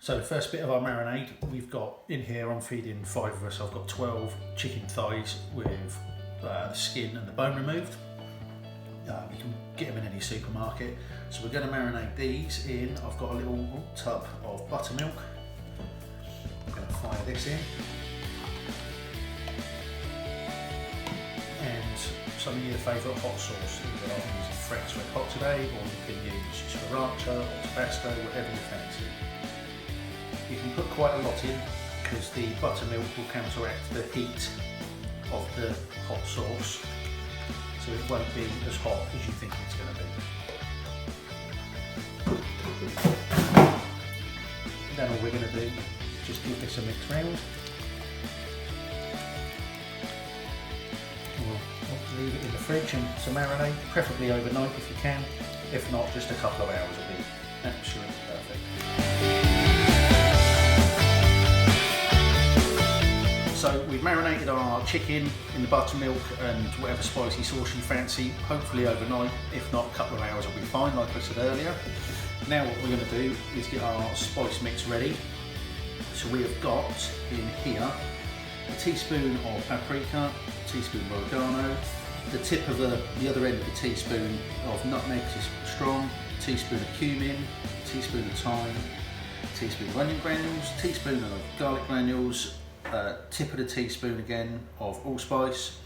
So the first bit of our marinade we've got in here, I'm feeding 5 of us. I've got 12 chicken thighs with the skin and the bone removed. You can get them in any supermarket. So we're going to marinate these in. I've got a little tub of buttermilk. I'm going to fire this in. And some of your favourite hot sauce. Either I'm using French Red Hot today, or you can use sriracha or Tabasco, whatever you fancy. You can put quite a lot in because the buttermilk will counteract the heat of the hot sauce, so it won't be as hot as you think it's going to be. Then all we're going to do is just give this a mix round. We'll leave it in the fridge and to marinate, preferably overnight if you can. If not, just a couple of hours will be absolutely perfect. So we've marinated our chicken in the buttermilk and whatever spicy sauce you fancy, hopefully overnight. If not, a couple of hours will be fine, like I said earlier. Now what we're going to do is get our spice mix ready. So we have got in here a teaspoon of paprika, a teaspoon of oregano, the tip of the other end of the teaspoon of nutmeg is strong, a teaspoon of cumin, a teaspoon of thyme, a teaspoon of onion granules, a teaspoon of garlic granules, tip of the teaspoon again of allspice,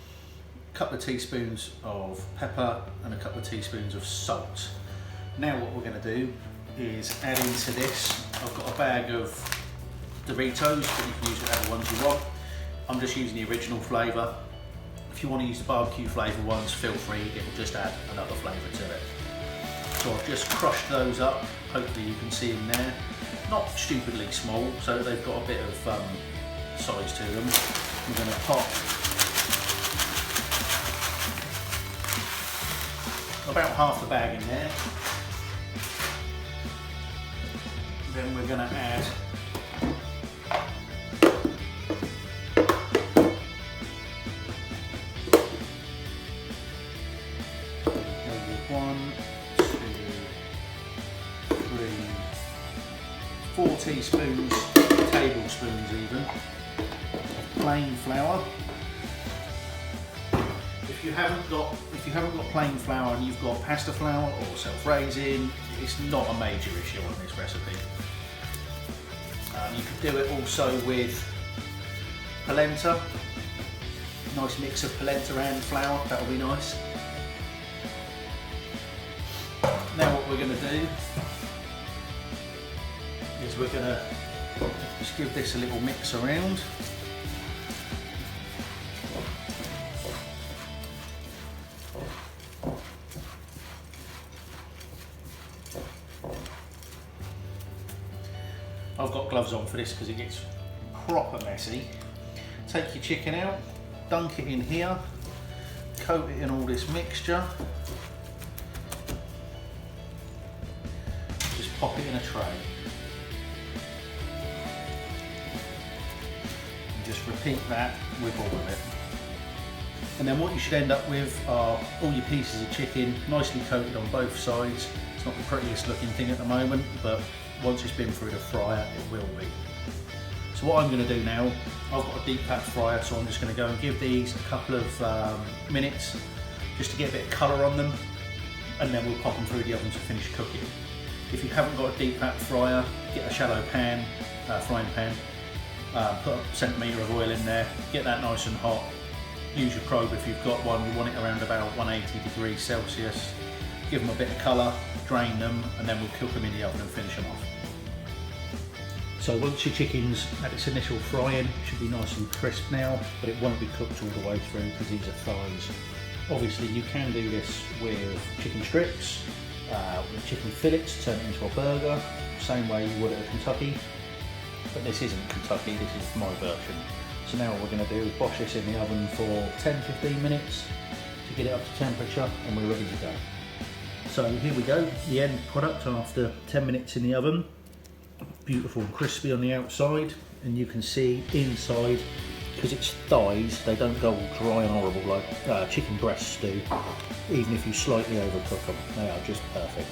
a couple of teaspoons of pepper and a couple of teaspoons of salt. Now what we're going to do is add into this, I've got a bag of Dorritos, but you can use whatever ones you want. I'm just using the original flavour. If you want to use the barbecue flavour ones, feel free, it will just add another flavour to it. So I've just crushed those up, hopefully you can see in there. Not stupidly small, so they've got a bit of size to them. We're going to pop about half the bag in there. Then we're going to add maybe 1, 2, 3, 4 teaspoons, tablespoons even, plain flour. If you haven't got plain flour and you've got pasta flour or self-raising, it's not a major issue on this recipe. You could do it also with polenta. Nice mix of polenta and flour, that'll be nice. Now what we're going to do is we're going to just give this a little mix around. I've got gloves on for this because it gets proper messy. Take your chicken out, dunk it in here, coat it in all this mixture, just pop it in a tray. And just repeat that with all of it. And then what you should end up with are all your pieces of chicken nicely coated on both sides. It's not the prettiest looking thing at the moment, but once it's been through the fryer, it will be. So what I'm going to do now, I've got a deep fat fryer, so I'm just going to go and give these a couple of minutes just to get a bit of colour on them, and then we'll pop them through the oven to finish cooking. If you haven't got a deep fat fryer, get a shallow pan, frying pan, put a centimetre of oil in there, get that nice and hot. Use your probe if you've got one, you want it around about 180 degrees Celsius. Give them a bit of colour, drain them, and then we'll cook them in the oven and finish them off. So once your chicken's at its initial frying, it should be nice and crisp now, but it won't be cooked all the way through because these are thighs. Obviously you can do this with chicken strips, with chicken fillets, turn it into a burger, same way you would at a Kentucky, but this isn't Kentucky, this is my version. So now what we're going to do is bosh this in the oven for 10-15 minutes to get it up to temperature, and we're ready to go. So here we go, the end product after 10 minutes in the oven. Beautiful and crispy on the outside, and you can see inside, because it's thighs, they don't go all dry and horrible like chicken breasts do, even if you slightly overcook them. They are just perfect.